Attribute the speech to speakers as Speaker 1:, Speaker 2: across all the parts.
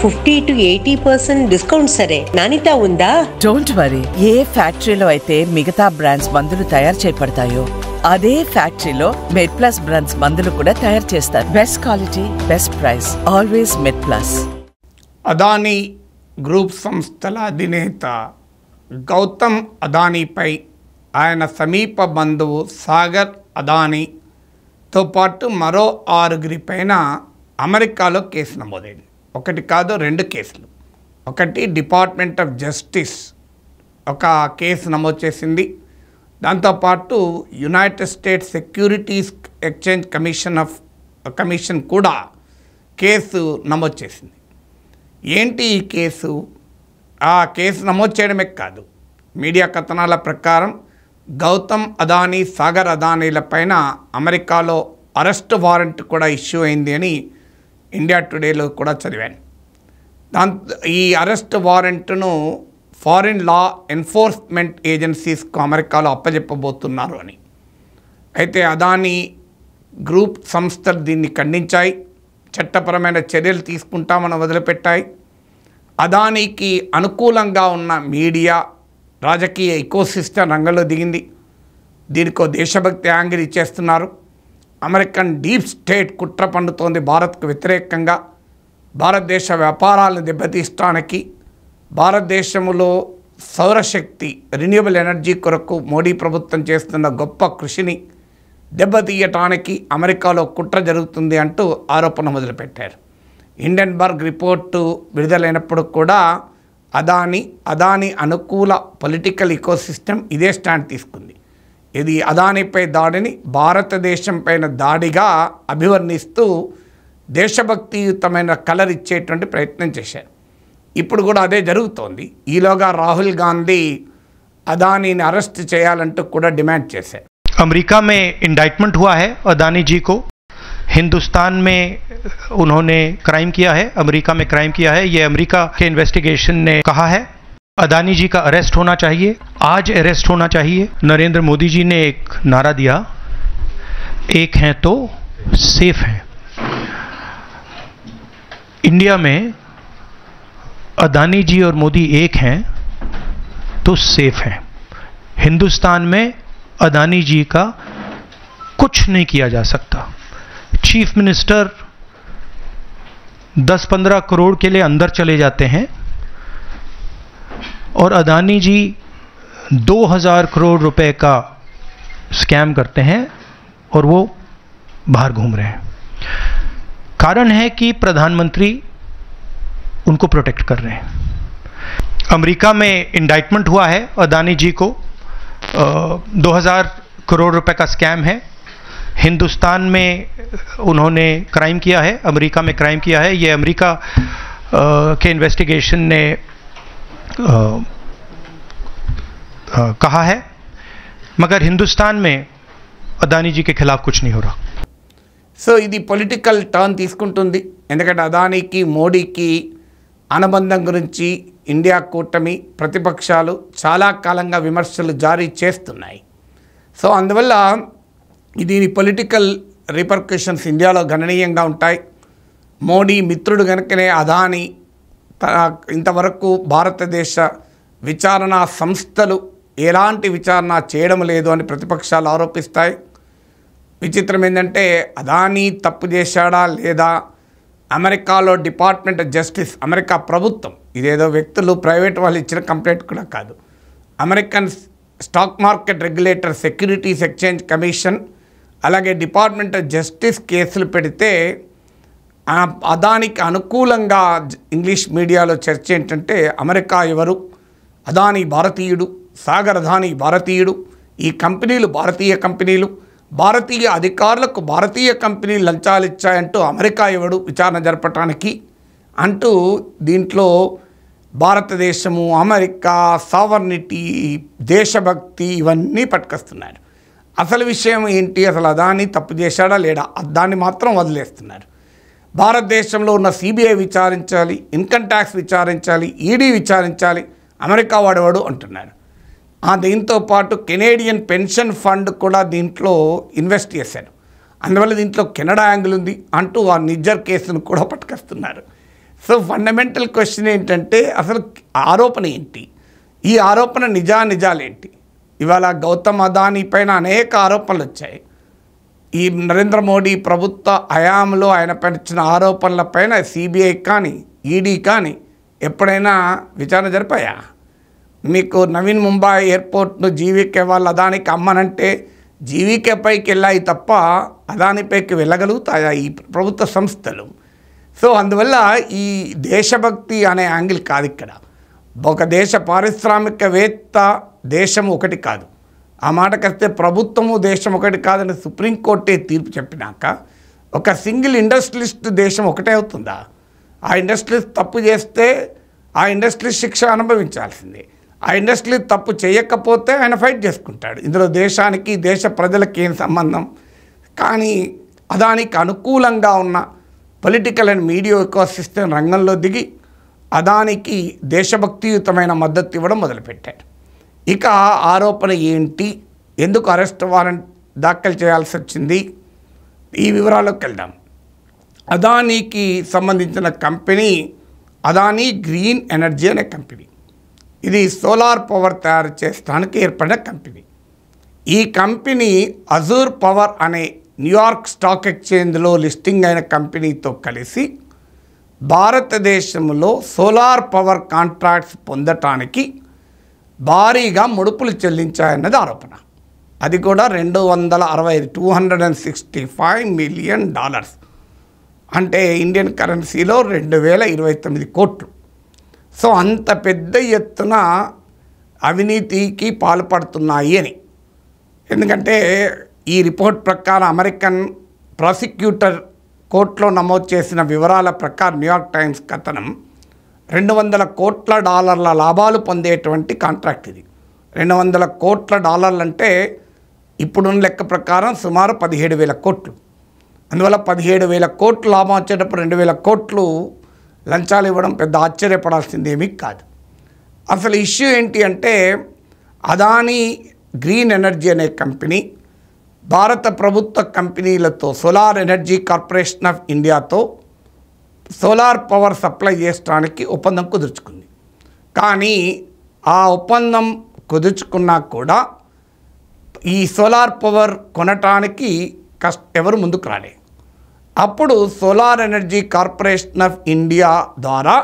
Speaker 1: 50 to 80% discount సరే, నాణ్యత ఉందా?
Speaker 2: Don't worry. ఏ ఫ్యాక్టరీలో అయితే మిగతా బ్రాండ్స్ మందులు తయారు చేయబడతాయో అదే ఫ్యాక్టరీలో మెడ్ప్లస్ బ్రాండ్స్ మందులు కూడా తయారు చేస్తారు. Best quality, best price, always MedPlus.
Speaker 3: Adani group సంస్థల అధినేత గౌతమ్ అదానీపై ఆయన సమీప బంధువు సాగర్ అదానీతో పాటు మరో 6 పైన అమెరికాలో కేసు నమోదైంది. ఒకటి కాదు, 2 కేసులు. ఒకటి డిపార్ట్మెంట్ ఆఫ్ జస్టిస్ ఒక కేసు నమోదు చేసింది. దాంతోపాటు United states securities exchange commission కూడా కేసు నమోదు చేసింది. ఏంటి ఈ కేసు? ఆ కేసు నమోదు చేయడమే కాదు, మీడియా కథనాల ప్రకారం గౌతమ్ అదానీ, సాగర్ అదానీల పైన అమెరికాలో అరెస్ట్ వారెంట్ కూడా ఇష్యూ అయింది అని ఇండియా టుడేలో కూడా చదివాను. ఈ అరెస్ట్ వారెంట్ను ఫారిన్ లా ఎన్ఫోర్స్మెంట్ ఏజెన్సీస్కు అమెరికాలో అప్పజెప్పబోతున్నారు అని. అయితే అదానీ గ్రూప్ సంస్థలు దీన్ని ఖండించాయి, చట్టపరమైన చర్యలు తీసుకుంటామని వదిలిపెట్టాయి. అదానీకి అనుకూలంగా ఉన్న మీడియా, రాజకీయ ఇకోసిస్టమ్ రంగంలో దిగింది. దీనికో దేశభక్తి యాంగిల్ ఇచ్చేస్తున్నారు. అమెరికన్ డీప్ స్టేట్ కుట్ర పండుతోంది భారత్కు వ్యతిరేకంగా. భారతదేశ వ్యాపారాలను దెబ్బతీయడానికి, భారతదేశంలో సౌరశక్తి రెన్యూబుల్ ఎనర్జీ కొరకు మోడీ ప్రభుత్వం చేస్తున్న గొప్ప కృషిని దెబ్బతీయటానికి అమెరికాలో కుట్ర జరుగుతుంది అంటూ ఆరోపణ మొదలుపెట్టారు. హిండెన్బర్గ్ రిపోర్టు విడుదలైనప్పుడు కూడా అదానీ అనుకూల పొలిటికల్ ఇకోసిస్టమ్ ఇదే స్టాండ్ తీసుకుంది. ఇది అదానీపై దాడిని భారతదేశం పైన దాడిగా అభివర్ణిస్తూ దేశభక్తియుతమైన కలర్ ఇచ్చేటువంటి ప్రయత్నం చేశారు. ఇప్పుడు కూడా అదే జరుగుతోంది. ఈలోగా రాహుల్ గాంధీ అదానీని అరెస్ట్ చేయాలంటూ కూడా డిమాండ్ చేశారు.
Speaker 4: अमेरिका में इंडाइटमेंट हुआ है अदानी जी को, हिंदुस्तान में उन्होंने क्राइम किया है, अमेरिका में क्राइम किया है, ये अमेरिका के इन्वेस्टिगेशन ने कहा है. अदानी जी का अरेस्ट होना चाहिए, आज अरेस्ट होना चाहिए. नरेंद्र मोदी जी ने एक नारा दिया, एक हैं तो सेफ हैं. इंडिया में अदानी जी और मोदी एक हैं तो सेफ हैं. हिंदुस्तान में अदानी जी का कुछ नहीं किया जा सकता. चीफ मिनिस्टर 10-15 करोड़ के लिए अंदर चले जाते हैं और अदानी जी 2000 करोड़ रुपए का स्कैम करते हैं और वो बाहर घूम रहे हैं. कारण है कि प्रधानमंत्री उनको प्रोटेक्ट कर रहे हैं. अमेरिका में इंडाइटमेंट हुआ है अदानी जी को, 2000 करोड़ रुपए का स्कैम है. हिंदुस्तान में उन्होंने क्राइम किया है, अमेरिका में क्राइम किया है, ये अमेरिका के इन्वेस्टिगेशन ने कहा है. मगर हिंदुस्तान में अदानी जी के खिलाफ कुछ नहीं हो रहा.
Speaker 3: సో ఇది పొలిటికల్ టర్న్ తీసుకుంటుంది. ఎందుకంటే అదానీకి, మోడీకి అనుబంధం గురించి ఇండియా కూటమి, ప్రతిపక్షాలు చాలా కాలంగా విమర్శలు జారీ చేస్తున్నాయి. సో అందువల్ల దీని పొలిటికల్ రిపర్కషన్స్ ఇండియాలో గణనీయంగా ఉంటాయి. మోడీ మిత్రుడు కనుకనే అదానీ ఇంతవరకు భారతదేశ విచారణ సంస్థలు ఎలాంటి విచారణ చేయడం లేదు అని ప్రతిపక్షాలు ఆరోపిస్తాయి. విచిత్రం ఏంటంటే అదానీ తప్పు చేశాడా లేదా, అమెరికాలో డిపార్ట్మెంట్ ఆఫ్ జస్టిస్, అమెరికా ప్రభుత్వం, ఇదేదో వ్యక్తులు ప్రైవేట్ వాళ్ళు ఇచ్చిన కంప్లైంట్ కూడా కాదు, American stock market regulator, securities exchange commission, అలాగే డిపార్ట్మెంట్ ఆఫ్ జస్టిస్ కేసులు పెడితే అదానికి అనుకూలంగా ఇంగ్లీష్ మీడియాలో చర్చ ఏంటంటే అమెరికా ఎవరు, అదానీ భారతీయుడు, సాగర్ అదానీ భారతీయుడు, ఈ కంపెనీలు భారతీయ కంపెనీలు, భారతీయ అధికారులకు భారతీయ కంపెనీలు లంచాలు ఇచ్చాయంటూ అమెరికా ఎవడు విచారణ జరపడానికి అంటూ దీంట్లో భారతదేశము, అమెరికా, సావర్నిటీ, దేశభక్తి ఇవన్నీ పట్టుకొస్తున్నారు. అసలు విషయం ఏంటి, అసలు అదానీ తప్పు చేశాడా లేడా, దాన్ని మాత్రం వదిలేస్తున్నారు. భారతదేశంలో ఉన్న సిబిఐ విచారించాలి, ఇన్కమ్ ట్యాక్స్ విచారించాలి, ఈడీ విచారించాలి, అమెరికా వాడేవాడు అంటున్నారు. దీంతో పాటు కెనేడియన్ పెన్షన్ ఫండ్ కూడా దీంట్లో ఇన్వెస్ట్ చేశారు, అందువల్ల దీంట్లో కెనడా యాంగిల్ ఉంది అంటూ ఆ నిజ్జర్ కేసును కూడా పట్టుకొస్తున్నారు. సో ఫండమెంటల్ క్వశ్చన్ ఏంటంటే అసలు ఆరోపణ ఏంటి, ఈ ఆరోపణ నిజాలేంటి? ఇవాళ గౌతమ్ అదానీ పైన అనేక ఆరోపణలు వచ్చాయి. ఈ నరేంద్ర మోడీ ప్రభుత్వ హయాంలో ఆయన పైన వచ్చిన ఆరోపణలపైన సిబిఐ కానీ ఈడీ కానీ ఎప్పుడైనా విచారణ జరిపాయా? మీకు నవీన్ ముంబై ఎయిర్పోర్ట్ను జీవీకే వాళ్ళు అదానికి అమ్మనంటే జీవీకే పైకి వెళ్ళాయి తప్ప అదానిపైకి వెళ్ళగలుగుతాయా ఈ ప్రభుత్వ సంస్థలు? సో అందువల్ల ఈ దేశభక్తి అనే యాంగిల్ కాదు ఇక్కడ. ఒక దేశ పారిశ్రామికవేత్త దేశం ఒకటి కాదు, ఆ మాటకొస్తే ప్రభుత్వము దేశం ఒకటి కాదని సుప్రీంకోర్టే తీర్పు చెప్పినాక ఒక సింగిల్ ఇండస్ట్రియలిస్ట్ దేశం ఒకటే అవుతుందా? ఆ ఇండస్ట్రియలిస్ట్ తప్పు చేస్తే ఆ ఇండస్ట్రియలిస్ట్ శిక్ష అనుభవించాల్సిందే. ఆ ఇండస్ట్రియలిస్ట్ తప్పు చేయకపోతే ఆయన ఫైట్ చేసుకుంటాడు. ఇందులో దేశానికి దేశ ప్రజలకి ఏం సంబంధం? కానీ అదానికి అనుకూలంగా ఉన్న పొలిటికల్ అండ్ మీడియా ఎకోసిస్టమ్ రంగంలో దిగి అదానికి దేశభక్తియుతమైన మద్దతు ఇవ్వడం మొదలుపెట్టారు. ఇక ఆరోపణ ఏంటి, ఎందుకు అరెస్ట్ వారెంట్ దాఖలు చేయాల్సి వచ్చింది, ఈ వివరాల్లోకి వెళ్దాం. అదానీకి సంబంధించిన కంపెనీ అదానీ గ్రీన్ ఎనర్జీ అనే కంపెనీ. ఇది సోలార్ పవర్ తయారు చేయడానికి ఏర్పడిన కంపెనీ. ఈ కంపెనీ అజూర్ పవర్ అనే న్యూయార్క్ స్టాక్ ఎక్స్చేంజ్లో లిస్టింగ్ అయిన కంపెనీతో కలిసి భారతదేశంలో సోలార్ పవర్ కాంట్రాక్ట్స్ పొందటానికి భారీగా ముడుపులు చెల్లించాయన్నది ఆరోపణ. అది కూడా $265 మిలియన్, అంటే ఇండియన్ కరెన్సీలో 2029 కోట్లు. సో అంత పెద్ద ఎత్తున అవినీతికి పాల్పడుతున్నాయి అని. ఎందుకంటే ఈ రిపోర్ట్ ప్రకారం అమెరికన్ ప్రాసిక్యూటర్ కోర్టులో నమోదు చేసిన వివరాల ప్రకారం న్యూయార్క్ టైమ్స్ కథనం $200 కోట్ల లాభాలు పొందేటువంటి కాంట్రాక్ట్ ఇది. $200 కోట్ల అంటే ఇప్పుడున్న లెక్క ప్రకారం సుమారు 17,000 కోట్లు. అందువల్ల 17,000 కోట్లు లాభం వచ్చేటప్పుడు 2,000 కోట్లు లంచాలు ఇవ్వడం పెద్ద ఆశ్చర్యపడాల్సిందేమీ కాదు. అసలు ఇష్యూ ఏంటి అంటే అదానీ గ్రీన్ ఎనర్జీ అనే కంపెనీ భారత ప్రభుత్వ కంపెనీలతో సోలార్ ఎనర్జీ కార్పొరేషన్ ఆఫ్ ఇండియాతో సోలార్ పవర్ సప్లై చేయడానికి ఒప్పందం కుదుర్చుకుంది. కానీ ఆ ఒప్పందం కుదుర్చుకున్నా కూడా ఈ సోలార్ పవర్ కొనటానికి ఎవరు ముందుకు రాలే. అప్పుడు solar energy corporation of India ద్వారా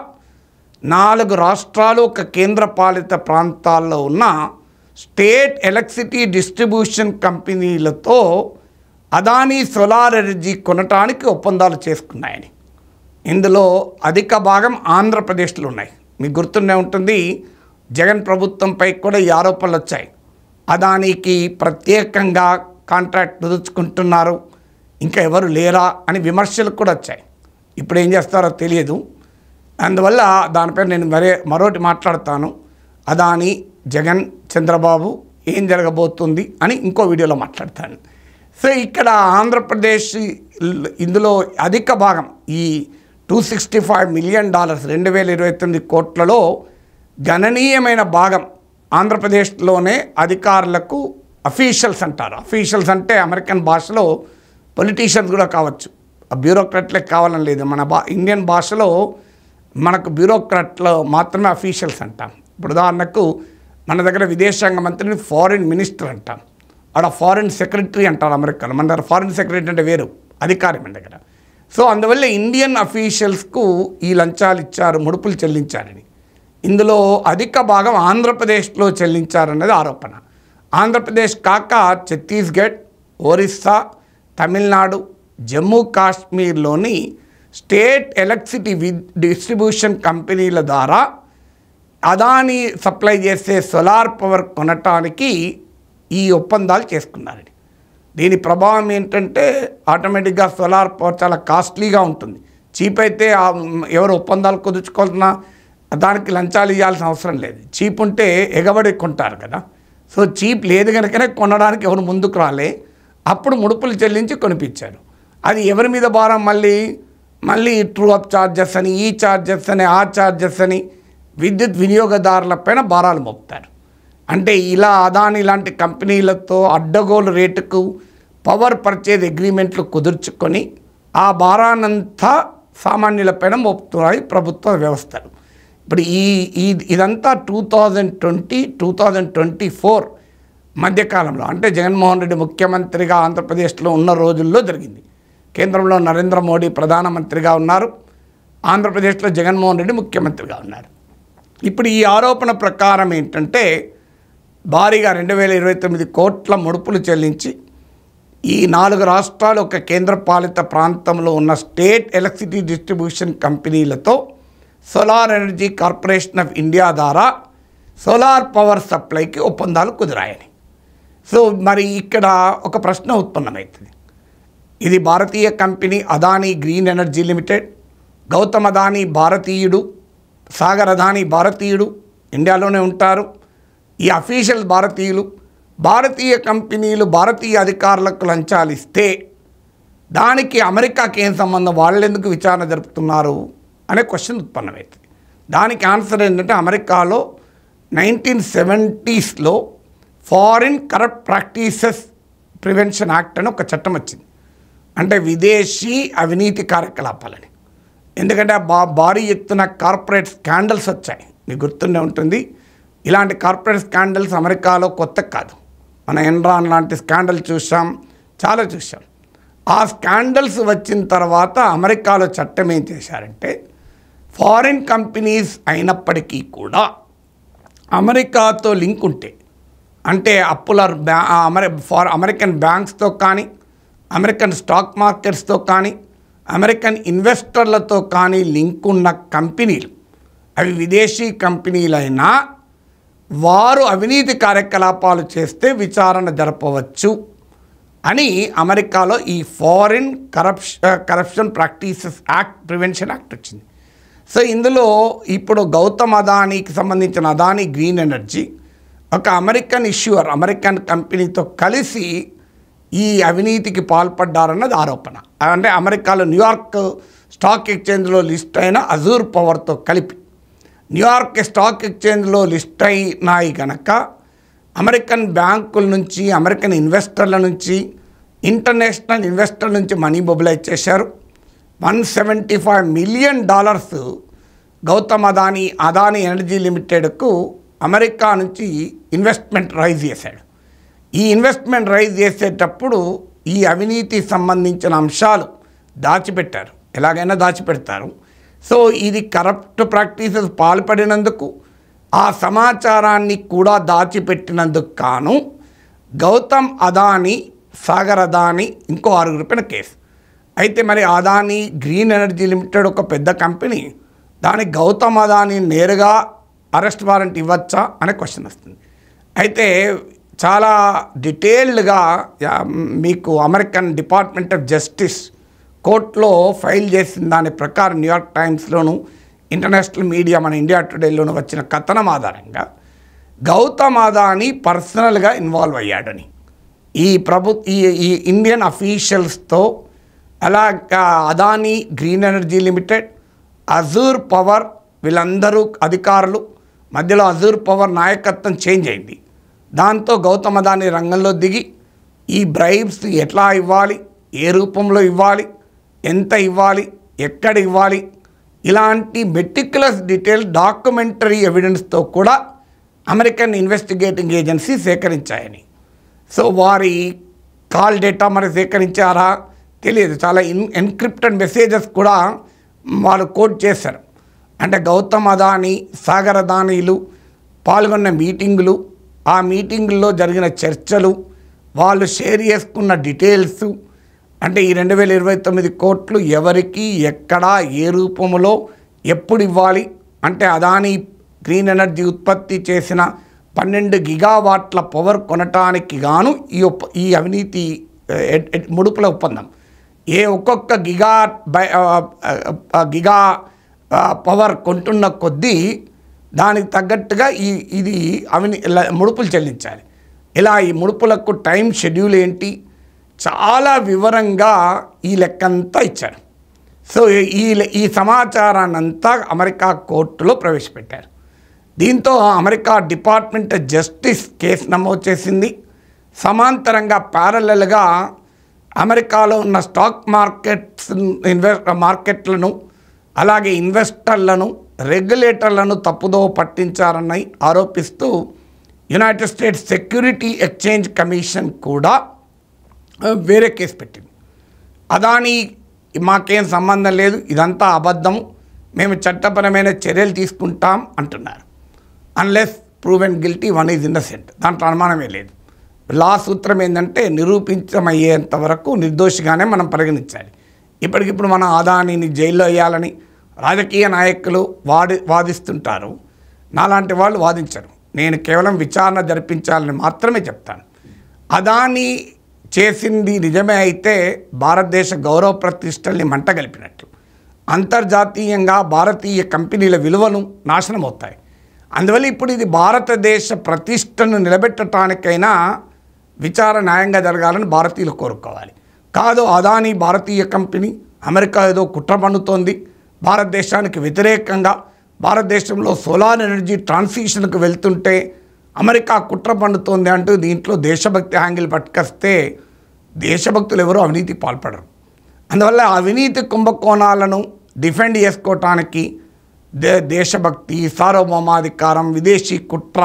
Speaker 3: 4 రాష్ట్రాలు, ఒక కేంద్రపాలిత ప్రాంతాల్లో ఉన్న స్టేట్ ఎలక్ట్రిసిటీ డిస్ట్రిబ్యూషన్ కంపెనీలతో అదానీ సోలార్ ఎనర్జీ కొనటానికి ఒప్పందాలు చేసుకున్నాయని. ఇందులో అధిక భాగం ఆంధ్రప్రదేశ్లో ఉన్నాయి. మీకు గుర్తుండే ఉంటుంది, జగన్ ప్రభుత్వంపై కూడా ఈ ఆరోపణలు వచ్చాయి. అదానీకి ప్రత్యేకంగా కాంట్రాక్ట్ కుదుర్చుకుంటున్నారు, ఇంకా ఎవరు లేరా అని విమర్శలు కూడా వచ్చాయి. ఇప్పుడు ఏం చేస్తారో తెలియదు. అందువల్ల దానిపై నేను మరోటి మాట్లాడతాను. అదానీ, జగన్, చంద్రబాబు ఏం జరగబోతుంది అని ఇంకో వీడియోలో మాట్లాడతాను. సో ఇక్కడ ఆంధ్రప్రదేశ్ ఇందులో అధిక భాగం ఈ $265 మిలియన్ 2029 కోట్లలో గణనీయమైన భాగం ఆంధ్రప్రదేశ్లోనే అధికారులకు అఫీషియల్స్ అంటారు. అఫీషియల్స్ అంటే అమెరికన్ భాషలో పొలిటీషియన్స్ కూడా కావచ్చు, బ్యూరోక్రాట్లే కావాలని లేదు. మన ఇండియన్ భాషలో మనకు బ్యూరోక్రాట్లో మాత్రమే అఫీషియల్స్ అంటాం. ఇప్పుడు ఉదాహరణకు మన దగ్గర విదేశాంగ మంత్రిని ఫారిన్ మినిస్టర్ అంటాం, ఆడ ఫారిన్ సెక్రటరీ అంటారు అమెరికాలో. మన దగ్గర ఫారిన్ సెక్రటరీ అంటే వేరు అధికారి మన దగ్గర. సో అందువల్ల ఇండియన్ అఫీషియల్స్కు ఈ లంచాలు ఇచ్చారు, ముడుపులు చెల్లించారని. ఇందులో అధిక భాగం ఆంధ్రప్రదేశ్లో చెల్లించారన్నది ఆరోపణ. ఆంధ్రప్రదేశ్ కాక ఛత్తీస్గఢ్, ఒరిస్సా, తమిళనాడు, జమ్మూ కాశ్మీర్లోని స్టేట్ ఎలక్ట్రిసిటీ డిస్ట్రిబ్యూషన్ కంపెనీల ద్వారా అదానీ సప్లై చేసే సోలార్ పవర్ కొనటానికి ఈ ఒప్పందాలు చేసుకున్నారని. దీని ప్రభావం ఏంటంటే ఆటోమేటిక్గా సోలార్ పవర్ చాలా కాస్ట్లీగా ఉంటుంది. చీప్ అయితే ఎవరు ఒప్పందాలు కుదుర్చుకోవాలన్నా దానికి లంచాలు ఇవ్వాల్సిన అవసరం లేదు. చీప్ ఉంటే ఎగబడి కొంటారు కదా. సో చీప్ లేదు కనుకనే కొనడానికి ఎవరు ముందుకు రాలే. అప్పుడు ముడుపులు చెల్లించి కొనిపించారు. అది ఎవరి మీద భారం? మళ్ళీ ట్రూ అప్ ఛార్జెస్ అని, ఈ ఛార్జెస్ అని, ఆ ఛార్జెస్ అని విద్యుత్ వినియోగదారులపైన భారాలు మోపుతారు. అంటే ఇలా అదానీ లాంటి కంపెనీలతో అడ్డగోలు రేటుకు పవర్ పర్చేజ్ అగ్రిమెంట్లు కుదుర్చుకొని ఆ భారానంతా సామాన్యులపైన మోపుతున్నాయి ప్రభుత్వ వ్యవస్థలు. ఇప్పుడు ఇదంతా 2020-2024 మధ్యకాలంలో, అంటే జగన్మోహన్ రెడ్డి ముఖ్యమంత్రిగా ఆంధ్రప్రదేశ్లో ఉన్న రోజుల్లో జరిగింది. కేంద్రంలో నరేంద్ర మోడీ ప్రధానమంత్రిగా ఉన్నారు, ఆంధ్రప్రదేశ్లో జగన్మోహన్ రెడ్డి ముఖ్యమంత్రిగా ఉన్నారు. ఇప్పుడు ఈ ఆరోపణ ప్రకారం ఏంటంటే భారీగా 2029 కోట్ల ముడుపులు చెల్లించి ఈ 4 రాష్ట్రాలు ఒక కేంద్రపాలిత ప్రాంతంలో ఉన్న స్టేట్ ఎలక్ట్రిసిటీ డిస్ట్రిబ్యూషన్ కంపెనీలతో solar energy corporation of India ద్వారా సోలార్ పవర్ సప్లైకి ఒప్పందాలు కుదిరాయని. సో మరి ఇక్కడ ఒక ప్రశ్న ఉత్పన్నమవుతుంది. ఇది భారతీయ company Adani green energy limited, Gautam Adani భారతీయుడు, సాగర్ అదానీ భారతీయుడు, ఇండియాలోనే ఉంటారు. ఈ అఫీషియల్ భారతీయులు, భారతీయ కంపెనీలు భారతీయ అధికారులకు లంచాలు ఇస్తే దానికి అమెరికాకి ఏం సంబంధం, వాళ్ళు ఎందుకు విచారణ జరుపుతున్నారు అనే క్వశ్చన్ ఉత్పన్నమవుతుంది. దానికి ఆన్సర్ ఏంటంటే అమెరికాలో 1970s foreign corrupt practices prevention act అని ఒక చట్టం వచ్చింది. అంటే విదేశీ అవినీతి కార్యకలాపాలని. ఎందుకంటే భారీ ఎత్తున కార్పొరేట్ స్కాండల్స్ వచ్చాయి, మీకు గుర్తుండే ఉంటుంది. ఇలాంటి కార్పొరేట్ స్కాండల్స్ అమెరికాలో కొత్త కాదు. మన ఎన్రాన్ లాంటి స్కాండల్ చూసాం, చాలా చూసాం. ఆ స్కాండల్స్ వచ్చిన తర్వాత అమెరికాలో చట్టం ఏం చేశారంటే ఫారిన్ కంపెనీస్ అయినప్పటికీ కూడా అమెరికాతో లింక్ ఉంటే, అంటే అమెరికన్ బ్యాంక్స్తో కానీ, అమెరికన్ స్టాక్ మార్కెట్స్తో కానీ, అమెరికన్ ఇన్వెస్టర్లతో కానీ లింక్ ఉన్న కంపెనీలు, అవి విదేశీ కంపెనీలైనా వారు అవినీతి కార్యకలాపాలు చేస్తే విచారణ జరపవచ్చు అని అమెరికాలో ఈ foreign corruption practices act, prevention act వచ్చింది. సో ఇందులో ఇప్పుడు గౌతమ్ అదానీకి సంబంధించిన అదానీ గ్రీన్ ఎనర్జీ ఒక అమెరికన్ ఇష్యూర్, అమెరికన్ కంపెనీతో కలిసి ఈ అవినీతికి పాల్పడ్డారన్నది ఆరోపణ. అంటే అమెరికాలో న్యూయార్క్ స్టాక్ ఎక్స్చేంజ్లో లిస్ట్ అయిన అజూర్ పవర్తో కలిపి న్యూయార్క్ స్టాక్ ఎక్స్చేంజ్లో లిస్ట్ అయినాయి కనుక అమెరికన్ బ్యాంకుల నుంచి, అమెరికన్ ఇన్వెస్టర్ల నుంచి, ఇంటర్నేషనల్ ఇన్వెస్టర్ల నుంచి మనీ మొబిలైజ్ చేశారు. $175 మిలియన్ గౌతమ్ అదానీ ఎనర్జీ లిమిటెడ్కు అమెరికా నుంచి ఇన్వెస్ట్మెంట్ రైజ్ చేశాడు. ఈ ఇన్వెస్ట్మెంట్ రైజ్ చేసేటప్పుడు ఈ అవినీతి సంబంధించిన అంశాలు దాచిపెట్టారు, ఎలాగైనా దాచిపెడతారు. సో ఇది కరప్ట్ ప్రాక్టీసెస్ పాల్పడినందుకు, ఆ సమాచారాన్ని కూడా దాచిపెట్టినందుకు కాను గౌతమ్ అదానీ, సాగర్ అదానీ, ఇంకో 6 పైన కేసు. అయితే మరి అదానీ గ్రీన్ ఎనర్జీ లిమిటెడ్ ఒక పెద్ద కంపెనీ, దానికి గౌతమ్ అదానీ నేరుగా అరెస్ట్ వారెంట్ ఇవ్వచ్చా అనే క్వశ్చన్ వస్తుంది. అయితే చాలా డీటెయిల్డ్గా మీకు అమెరికన్ డిపార్ట్మెంట్ ఆఫ్ జస్టిస్ కోర్టులో ఫైల్ చేసిన దాని ప్రకారం న్యూయార్క్ టైమ్స్లోను, ఇంటర్నేషనల్ మీడియా మన ఇండియా టుడేలోను వచ్చిన కథనం ఆధారంగా గౌతమ్ అదానీ పర్సనల్గా ఇన్వాల్వ్ అయ్యాడని ఈ ఇండియన్ అఫీషియల్స్తో, అలాగా Adani green energy limited, Azure power, వీళ్ళందరూ అధికారులు మధ్యలో అజూర్ పవర్ నాయకత్వం చేంజ్ అయింది. దాంతో గౌతమ్ అదానీ రంగంలో దిగి ఈ బ్రైబ్స్ ఎట్లా ఇవ్వాలి, ఏ రూపంలో ఇవ్వాలి, ఎంత ఇవ్వాలి, ఎక్కడ ఇవ్వాలి, ఇలాంటి మెటిక్యులస్ డీటెయిల్ డాక్యుమెంటరీ ఎవిడెన్స్తో కూడా అమెరికన్ ఇన్వెస్టిగేటింగ్ ఏజెన్సీ సేకరించాయని. సో వారి కాల్ డేటా మరి సేకరించారా తెలియదు. చాలా ఎన్క్రిప్టెడ్ మెసేజెస్ కూడా వాళ్ళు కోట్ చేశారు. అంటే గౌతమ్ అదానీ, సాగర్ అదానీలు పాల్గొన్న మీటింగులు, ఆ మీటింగుల్లో జరిగిన చర్చలు, వాళ్ళు షేర్ చేసుకున్న డీటెయిల్స్, అంటే ఈ 2029 కోట్లు ఎవరికి, ఎక్కడ, ఏ రూపంలో, ఎప్పుడు ఇవ్వాలి, అంటే అదానీ గ్రీన్ ఎనర్జీ ఉత్పత్తి చేసిన 12 గిగావాట్ల పవర్ కొనటానికి గాను ఈ అవినీతి ముడుపుల ఒప్పందం. ఒక్కొక్క గిగా పవర్ కొంటున్న కొద్దీ దానికి తగ్గట్టుగా ఇది ముడుపులు చెల్లించాలి. ఇలా ఈ ముడుపులకు టైం షెడ్యూల్ ఏంటి, చాలా వివరంగా ఈ లెక్కంతా ఇచ్చారు. సో ఈ సమాచారాన్ని అంతా అమెరికా కోర్టులో ప్రవేశపెట్టారు. దీంతో America department of justice case నమోదు చేసింది. సమాంతరంగా ప్యారలల్గా అమెరికాలో ఉన్న స్టాక్ మార్కెట్లను అలాగే ఇన్వెస్టర్లను రెగ్యులేటర్లను తప్పుదోవ పట్టించారని ఆరోపిస్తూ United states security exchange commission కూడా వేరే కేసు పెట్టింది. అదానీ మాకేం సంబంధం లేదు, ఇదంతా అబద్ధం, మేము చట్టపరమైన చర్యలు తీసుకుంటాం అంటున్నారు. Unless proven guilty one is innocent, దాంట్లో అనుమానమే లేదు. లా సూత్రం ఏంటంటే నిరూపించమయ్యేంత వరకు నిర్దోషిగానే మనం పరిగణించాలి. ఇప్పటికిప్పుడు మనం అదానీని జైల్లో వేయాలని రాజకీయ నాయకులు వాదిస్తుంటారు, నాలాంటి వాళ్ళు వాదించరు. నేను కేవలం విచారణ జరిపించాలని మాత్రమే చెప్తాను. అదానీ చేసింది నిజమే అయితే భారతదేశ గౌరవ ప్రతిష్టల్ని మంటగలిపినట్టు, అంతర్జాతీయంగా భారతీయ కంపెనీల విలువలు నాశనం అవుతాయి. అందువల్ల ఇప్పుడు ఇది భారతదేశ ప్రతిష్టను నిలబెట్టడానికైనా విచారణ న్యాయంగా జరగాలని భారతీయులు కోరుకోవాలి. కాదు అదానీ భారతీయ కంపెనీ, అమెరికా ఏదో కుట్ర పన్నుతోంది, భారతదేశానికి వ్యతిరేకంగా భారతదేశంలో సోలార్ ఎనర్జీ ట్రాన్సిషన్కు వెళ్తుంటే అమెరికా కుట్ర పన్నుతోంది అంటూ దీంట్లో దేశభక్తి యాంగిల్ పట్టుకొస్తే దేశభక్తులు ఎవరో అవినీతికి పాల్పడరు. అందువల్ల అవినీతి కుంభకోణాలను డిఫెండ్ చేసుకోవటానికి దేశభక్తి, సార్వభౌమాధికారం, విదేశీ కుట్ర,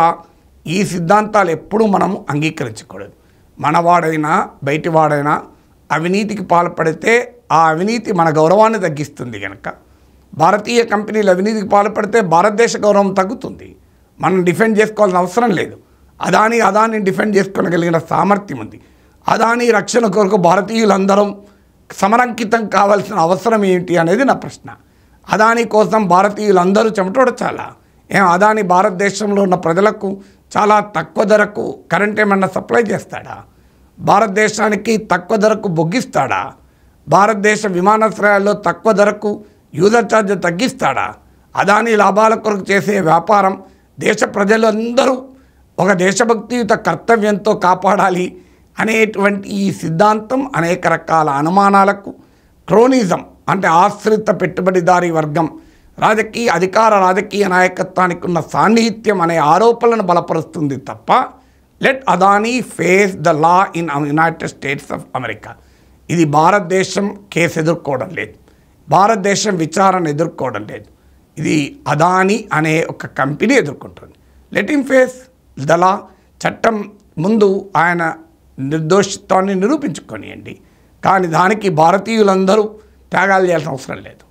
Speaker 3: ఈ సిద్ధాంతాలు ఎప్పుడూ మనం అంగీకరించకూడదు. మనవాడైనా బయటివాడైనా అవినీతికి పాల్పడితే ఆ అవినీతి మన గౌరవాన్ని తగ్గిస్తుంది. కనుక భారతీయ కంపెనీలు అవినీతికి పాల్పడితే భారతదేశ గౌరవం తగ్గుతుంది. మనం డిఫెండ్ చేసుకోవాల్సిన అవసరం లేదు. అదానీ డిఫెండ్ చేసుకోగలిగిన సామర్థ్యం ఉంది. అదానీ రక్షణ కొరకు భారతీయులందరం సమరంకితం కావాల్సిన అవసరం ఏంటి అనేది నా ప్రశ్న. అదానీ కోసం భారతీయులందరూ చెమటోడచాలా? అదానీ భారతదేశంలో ఉన్న ప్రజలకు చాలా తక్కువ ధరకు కరెంట్ ఏమన్నా సప్లై చేస్తాడా? భారతదేశానికి తక్కువ ధరకు బొగ్గిస్తాడా? భారతదేశ విమానాశ్రయాల్లో తక్కువ ధరకు యూజర్ ఛార్జ్ తగ్గిస్తాడా? అదానీ లాభాల కొరకు చేసే వ్యాపారం దేశ ప్రజలందరూ ఒక దేశభక్తియుత కర్తవ్యంతో కాపాడాలి అనేటువంటి ఈ సిద్ధాంతం అనేక రకాల అనుమానాలకు, క్రోనిజం అంటే ఆశ్రిత పెట్టుబడిదారీ వర్గం రాజకీయ నాయకత్వానికి ఉన్న సాన్నిహిత్యం అనే ఆరోపణలను బలపరుస్తుంది తప్ప let Adani face the law in United states of America. ఇది భారతదేశం కేసు ఎదుర్కోవడం లేదు, భారతదేశం విచారణ ఎదుర్కోవడం లేదు. ఇది అదానీ అనే ఒక కంపెనీ ఎదుర్కొంటుంది. Let him face the law. చట్టం ముందు ఆయన నిర్దోషిత్వాన్ని నిరూపించుకొనియండి. కానీ దానికి భారతీయులందరూ త్యాగాలు చేయాల్సిన అవసరం లేదు.